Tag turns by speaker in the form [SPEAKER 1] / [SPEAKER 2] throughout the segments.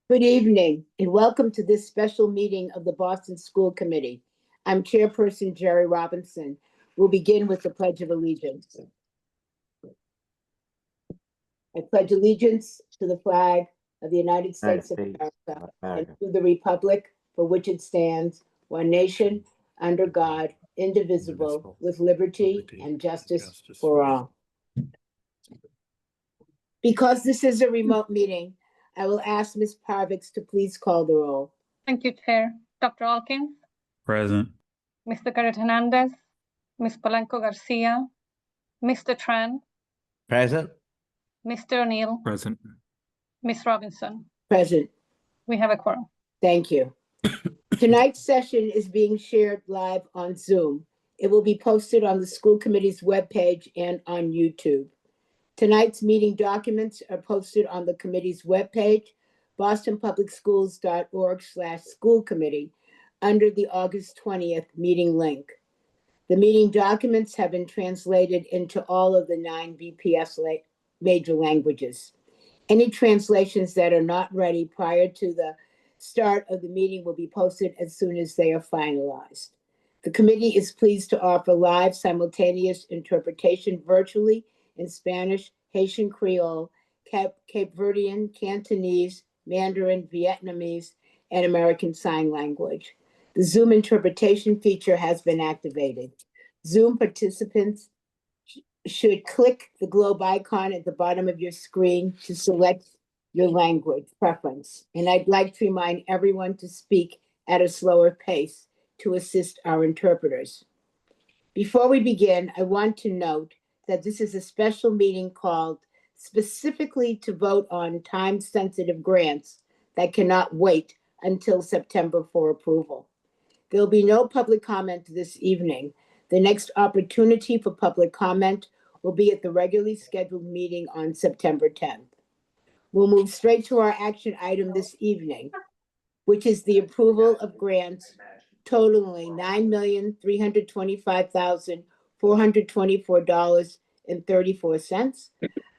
[SPEAKER 1] Good evening and welcome to this special meeting of the Boston School Committee. I'm Chairperson Jerry Robinson. We'll begin with the Pledge of Allegiance. I pledge allegiance to the flag of the United States of America and to the republic for which it stands, one nation, under God, indivisible, with liberty and justice for all. Because this is a remote meeting, I will ask Ms. Parvix to please call the roll.
[SPEAKER 2] Thank you, Chair. Dr. Alkins,
[SPEAKER 3] Present.
[SPEAKER 2] Mr. Garrett Hernandez, Ms. Polanco Garcia, Mr. Tran,
[SPEAKER 4] Present.
[SPEAKER 2] Mr. O'Neill,
[SPEAKER 3] Present.
[SPEAKER 2] Ms. Robinson.
[SPEAKER 1] Present.
[SPEAKER 2] We have a quorum.
[SPEAKER 1] Thank you. Tonight's session is being shared live on Zoom. It will be posted on the school committee's webpage and on YouTube. Tonight's meeting documents are posted on the committee's webpage, bostonpublicschools.org/school committee, under the August 20th meeting link. The meeting documents have been translated into all of the 9 BPS major languages. Any translations that are not ready prior to the start of the meeting will be posted as soon as they are finalized. The committee is pleased to offer live simultaneous interpretation virtually in Spanish, Haitian Creole, Cape Verdean, Cantonese, Mandarin, Vietnamese, and American Sign Language. The Zoom interpretation feature has been activated. Zoom participants should click the globe icon at the bottom of your screen to select your language preference. And I'd like to remind everyone to speak at a slower pace to assist our interpreters. Before we begin, I want to note that this is a special meeting called specifically to vote on time-sensitive grants that cannot wait until September for approval. There'll be no public comment this evening. The next opportunity for public comment will be at the regularly scheduled meeting on September 10th. We'll move straight to our action item this evening, which is the approval of grants totaling $9,325,424.34.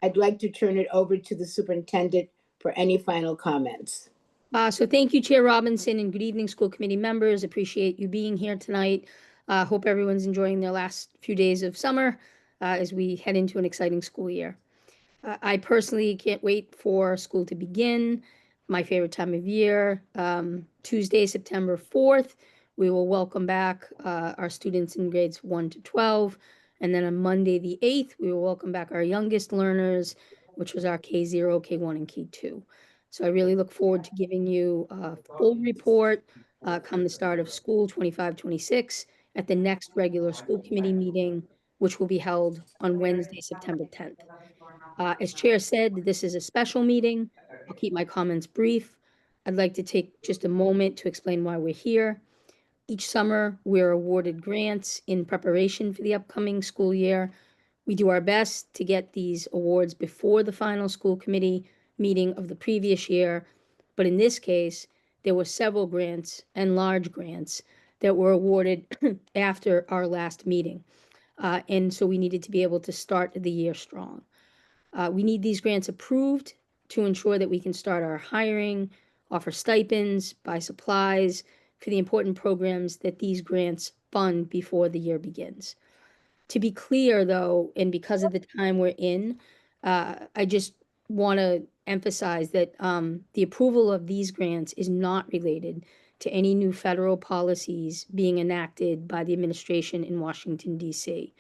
[SPEAKER 1] I'd like to turn it over to the superintendent for any final comments.
[SPEAKER 5] So thank you, Chair Robinson, and good evening, school committee members. Appreciate you being here tonight. Hope everyone's enjoying their last few days of summer as we head into an exciting school year. I personally can't wait for school to begin. My favorite time of year. Tuesday, September 4th, we will welcome back our students in grades 1 to 12. And then on Monday, the 8th, we will welcome back our youngest learners, which was our K0, K1, and K2. So I really look forward to giving you a full report come the start of school 25-26 at the next regular school committee meeting, which will be held on Wednesday, September 10th. As Chair said, this is a special meeting. I'll keep my comments brief. I'd like to take just a moment to explain why we're here. Each summer, we're awarded grants in preparation for the upcoming school year. We do our best to get these awards before the final school committee meeting of the previous year. But in this case, there were several grants and large grants that were awarded after our last meeting. And so we needed to be able to start the year strong. We need these grants approved to ensure that we can start our hiring, offer stipends, buy supplies for the important programs that these grants fund before the year begins. To be clear, though, and because of the time we're in, I just want to emphasize that the approval of these grants is not related to any new federal policies being enacted by the administration in Washington, D.C.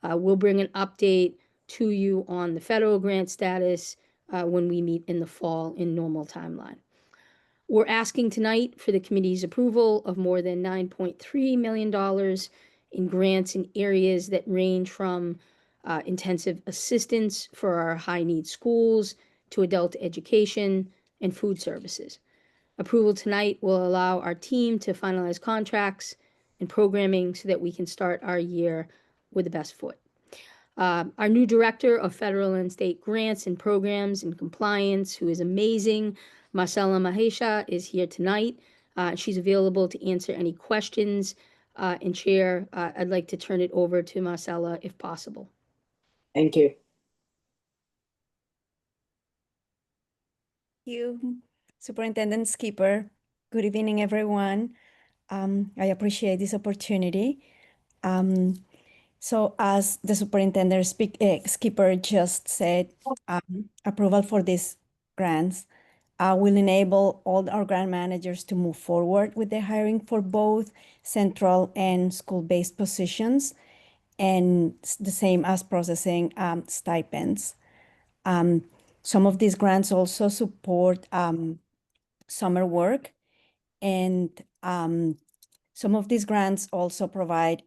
[SPEAKER 5] We'll bring an update to you on the federal grant status when we meet in the fall in normal timeline. We're asking tonight for the committee's approval of more than $9.3 million in grants in areas that range from intensive assistance for our high-need schools to adult education and food services. Approval tonight will allow our team to finalize contracts and programming so that we can start our year with the best foot. Our new director of federal and state grants and programs and compliance, who is amazing, Marcella Mahesha, is here tonight. She's available to answer any questions. And Chair, I'd like to turn it over to Marcella if possible.
[SPEAKER 1] Thank you.
[SPEAKER 6] You.
[SPEAKER 3] Superintendent Skipper. Good evening, everyone. I appreciate this opportunity. So as the superintendent Skipper just said, approval for these grants will enable all our grant managers to move forward with the hiring for both central and school-based positions, and the same as processing stipends. Some of these grants also support summer work, and some of these grants also provide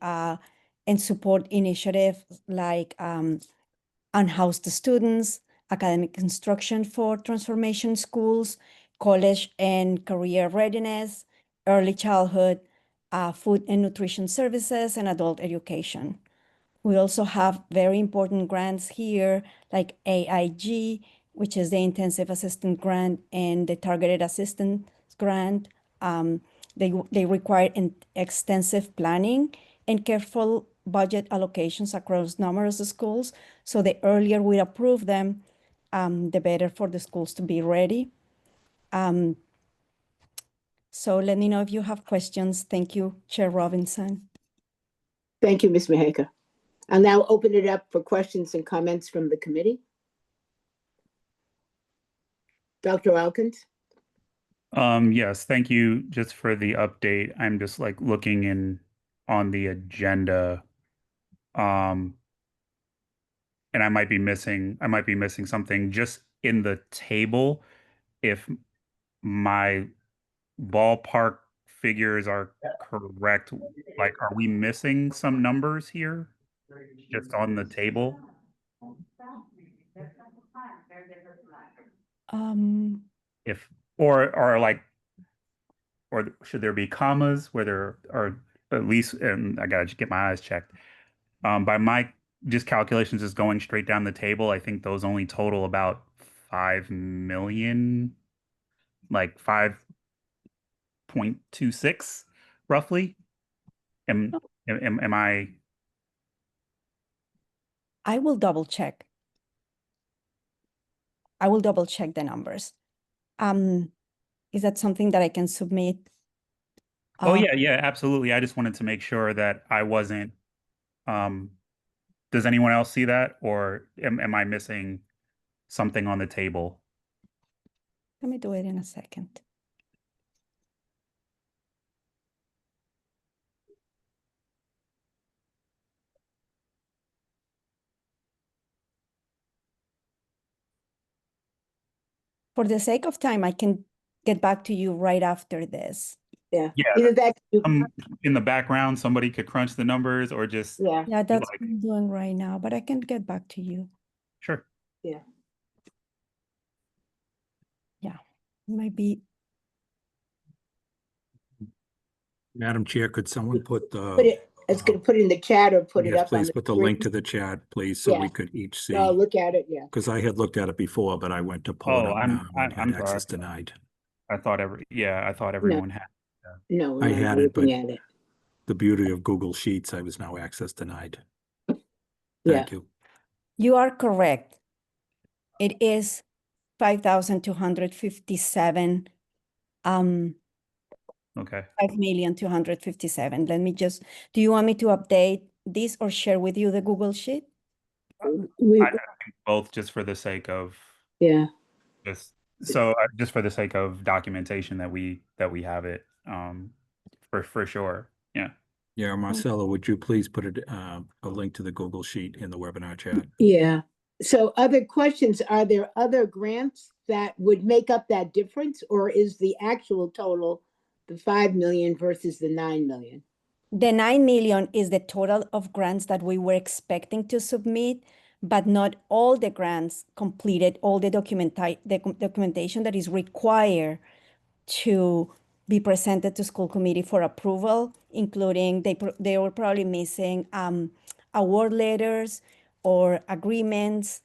[SPEAKER 3] and support initiatives like unhoused students, academic instruction for transformation schools, college and career readiness, early childhood, food and nutrition services, and adult education. We also have very important grants here like AIG, which is the Intensive Assistant Grant, and the Targeted Assistance Grant. They require extensive planning and careful budget allocations across numerous schools. So the earlier we approve them, the better for the schools to be ready. So let me know if you have questions. Thank you, Chair Robinson.
[SPEAKER 1] Thank you, Ms. Mejia. I'll now open it up for questions and comments from the committee. Dr. Elkins?
[SPEAKER 4] Yes, thank you just for the update. I'm just like looking on the agenda. And I might be missing something just in the table. If my ballpark figures are correct, like, are we missing some numbers here just on the table? If or should there be commas where there are at least, and I gotta get my eyes checked. By my just calculations, just going straight down the table, I think those only total about 5 million, like 5.26 roughly. Am I?
[SPEAKER 3] I will double check. I will double check the numbers. Is that something that I can submit?
[SPEAKER 4] Oh yeah, absolutely. I just wanted to make sure that I wasn't. Does anyone else see that, or am I missing something on the table?
[SPEAKER 3] Let me do it in a second. For the sake of time, I can get back to you right after this.
[SPEAKER 1] Yeah.
[SPEAKER 4] Yeah.
[SPEAKER 1] Either that,
[SPEAKER 4] In the background, somebody could crunch the numbers or just.
[SPEAKER 1] yeah,
[SPEAKER 3] Yeah, that's
[SPEAKER 4] like-
[SPEAKER 3] what I'm doing right now, but I can get back to you.
[SPEAKER 4] Sure.
[SPEAKER 1] yeah.
[SPEAKER 3] Might be,
[SPEAKER 6] Madam Chair, could someone put
[SPEAKER 1] Put
[SPEAKER 6] the,
[SPEAKER 1] it, it's gonna put it in the chat or put it
[SPEAKER 6] yes,
[SPEAKER 1] up on
[SPEAKER 6] please
[SPEAKER 1] the
[SPEAKER 6] put the link to
[SPEAKER 1] screen.
[SPEAKER 6] the chat, please, so we
[SPEAKER 1] Yeah.
[SPEAKER 6] could each see.
[SPEAKER 1] Oh, look at it, yeah.
[SPEAKER 6] Because I had looked at it before, but I went to pull it
[SPEAKER 4] Oh,
[SPEAKER 6] up now and
[SPEAKER 4] I'm
[SPEAKER 6] had access
[SPEAKER 4] sorry.
[SPEAKER 6] denied.
[SPEAKER 4] I thought everyone had.
[SPEAKER 1] No,
[SPEAKER 6] I
[SPEAKER 1] we're not
[SPEAKER 6] had it,
[SPEAKER 1] looking
[SPEAKER 6] but-
[SPEAKER 1] at it.
[SPEAKER 6] The beauty of Google Sheets, I was now access denied.
[SPEAKER 1] Yeah.
[SPEAKER 6] Thank you.
[SPEAKER 3] you are correct. It is 5,257,
[SPEAKER 4] Okay.
[SPEAKER 3] 5,257,000. Let me just, do you want me to update this or share with you the Google Sheet?
[SPEAKER 1] We,
[SPEAKER 4] I think both just for the sake of
[SPEAKER 1] yeah,
[SPEAKER 4] just just for the sake of documentation that we have it for sure. Yeah.
[SPEAKER 6] Yeah, Marcelo, would you please put a link to the Google Sheet in the webinar chat?
[SPEAKER 1] yeah. So other questions, are there other grants that would make up that difference, or is the actual total the 5 million versus the 9 million?
[SPEAKER 3] The 9 million is the total of grants that we were expecting to submit, but not all the grants completed all the documentation that is required to be presented to school committee for approval, including they were probably missing award letters or agreements.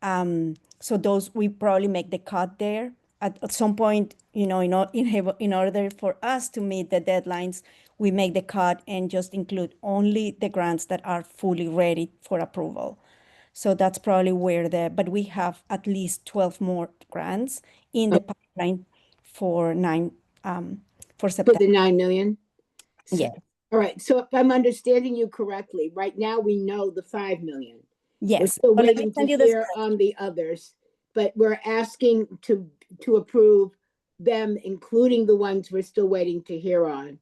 [SPEAKER 3] So those we probably make the cut there at some point. You know, in order for us to meet the deadlines, we make the cut and just include only the grants that are fully ready for approval. So that's probably where but we have at least 12 more grants in the pipeline for for
[SPEAKER 1] For
[SPEAKER 3] September.
[SPEAKER 1] the 9 million?
[SPEAKER 3] Yeah.
[SPEAKER 1] All right, so if I'm understanding you correctly, right now we know the 5 million. We're
[SPEAKER 3] Yes.
[SPEAKER 1] still
[SPEAKER 3] So let me
[SPEAKER 1] waiting to
[SPEAKER 3] send you the
[SPEAKER 1] hear
[SPEAKER 3] spreadsheet.
[SPEAKER 1] on the others, but we're asking to approve them, including the ones we're still waiting to hear on.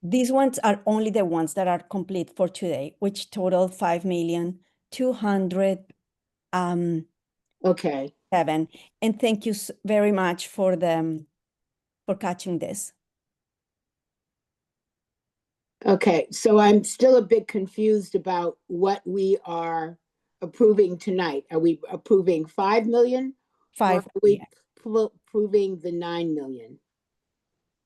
[SPEAKER 3] These ones are only the ones that are complete for today, which total 5,207,000.
[SPEAKER 1] Okay,
[SPEAKER 3] And thank you very much for catching this.
[SPEAKER 1] okay, so I'm still a bit confused about what we are approving tonight. Are we approving 5 million? Or
[SPEAKER 3] 5
[SPEAKER 1] are we
[SPEAKER 3] million.
[SPEAKER 1] approving the 9 million?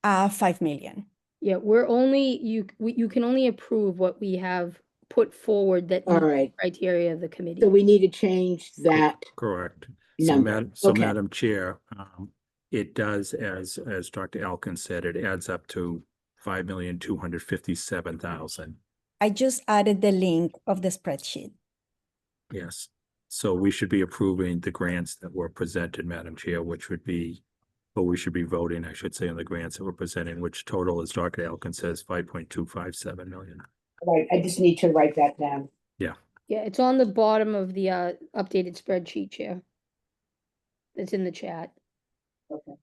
[SPEAKER 3] 5 million.
[SPEAKER 5] Yeah, we're only, you can only approve what we have put forward that
[SPEAKER 1] All
[SPEAKER 5] meets the
[SPEAKER 1] right,
[SPEAKER 5] criteria of the committee.
[SPEAKER 1] so we need to change that.
[SPEAKER 6] Correct. So
[SPEAKER 1] Number, okay.
[SPEAKER 6] Madam Chair, it does, as Dr. Elkins said, it adds up to 5,257,000.
[SPEAKER 3] I just added the link of the spreadsheet.
[SPEAKER 6] Yes. So we should be approving the grants that were presented, Madam Chair, which would be, but we should be voting, I should say, on the grants that we're presenting, which total, as Dr. Elkins says, 5.257 million.
[SPEAKER 1] Right, I just need to write that down.
[SPEAKER 5] Yeah, it's on the bottom of the updated spreadsheet, Chair. It's in the chat.
[SPEAKER 1] Okay.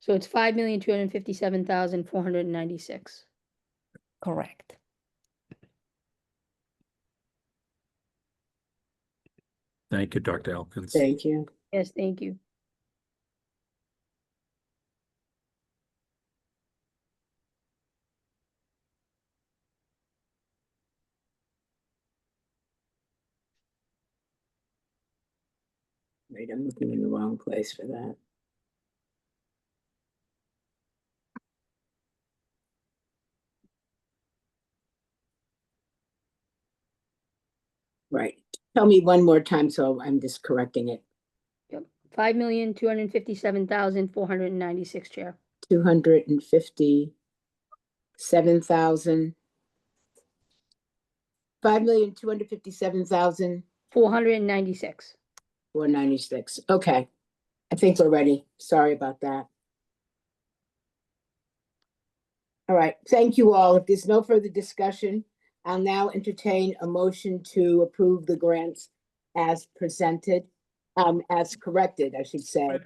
[SPEAKER 5] So it's 5,257,496.
[SPEAKER 3] Correct.
[SPEAKER 6] Thank you, Dr. Elkins.
[SPEAKER 1] Thank you.
[SPEAKER 5] Yes, thank you.
[SPEAKER 1] Wait, I'm looking in the wrong place for that. Right, tell me one more time, so I'm just correcting it.
[SPEAKER 5] Yep, 5,257,496, Chair.
[SPEAKER 1] 257,000. 5,257,496.
[SPEAKER 5] 496.
[SPEAKER 1] Okay, I think we're ready. Sorry about that. All right, thank you all. If there's no further discussion, I'll now entertain a motion to approve the grants as presented, as corrected, I should say,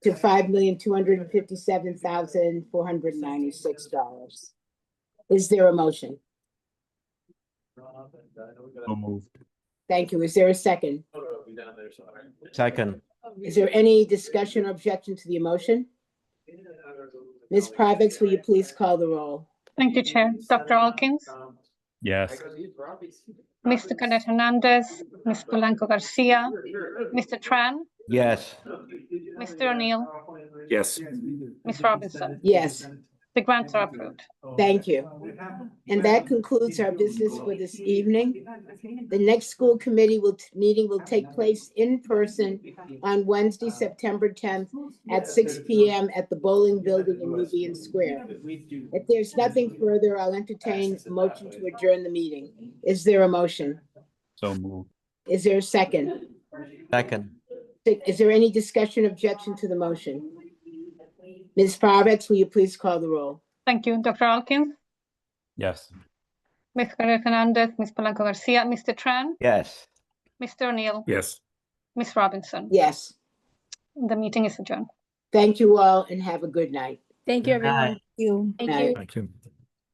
[SPEAKER 1] to $5,257,496. Is there a motion?
[SPEAKER 4] So moved.
[SPEAKER 1] Thank you. Is there a second?
[SPEAKER 7] Second.
[SPEAKER 1] Is there any discussion or objection to the motion? Ms. Parvex, will you please call the roll?
[SPEAKER 2] Thank you, Chair. Dr. Alkins,
[SPEAKER 4] Yes.
[SPEAKER 2] Mr. Cadet Hernandez, Ms. Polanco Garcia, Mr. Tran,
[SPEAKER 7] Yes.
[SPEAKER 2] Mr. O'Neill,
[SPEAKER 6] Yes.
[SPEAKER 2] Ms. Robinson.
[SPEAKER 1] Yes,
[SPEAKER 2] The grants are approved.
[SPEAKER 1] thank you. And that concludes our business for this evening. The next school committee meeting will take place in person on Wednesday, September 10th at 6 p.m. at the Bowling Building in Nubian Square. If there's nothing further, I'll entertain a motion to adjourn the meeting. Is there a motion?
[SPEAKER 4] So moved.
[SPEAKER 1] Is there a second?
[SPEAKER 7] Second.
[SPEAKER 1] Is there any discussion or objection to the motion? Ms. Parvex, will you please call the roll?
[SPEAKER 2] Thank you. Dr. Alkins,
[SPEAKER 4] Yes.
[SPEAKER 2] Ms. Cadet Hernandez, Ms. Polanco Garcia, Mr. Tran,
[SPEAKER 7] Yes.
[SPEAKER 2] Mr. O'Neill,
[SPEAKER 6] Yes.
[SPEAKER 2] Ms. Robinson.
[SPEAKER 1] Yes.
[SPEAKER 2] The meeting is adjourned.
[SPEAKER 1] Thank you all and have a good night.
[SPEAKER 5] Thank you,
[SPEAKER 7] Good night.
[SPEAKER 5] everyone.
[SPEAKER 3] You.
[SPEAKER 5] Thank
[SPEAKER 1] Night.
[SPEAKER 5] you.
[SPEAKER 6] Thank you.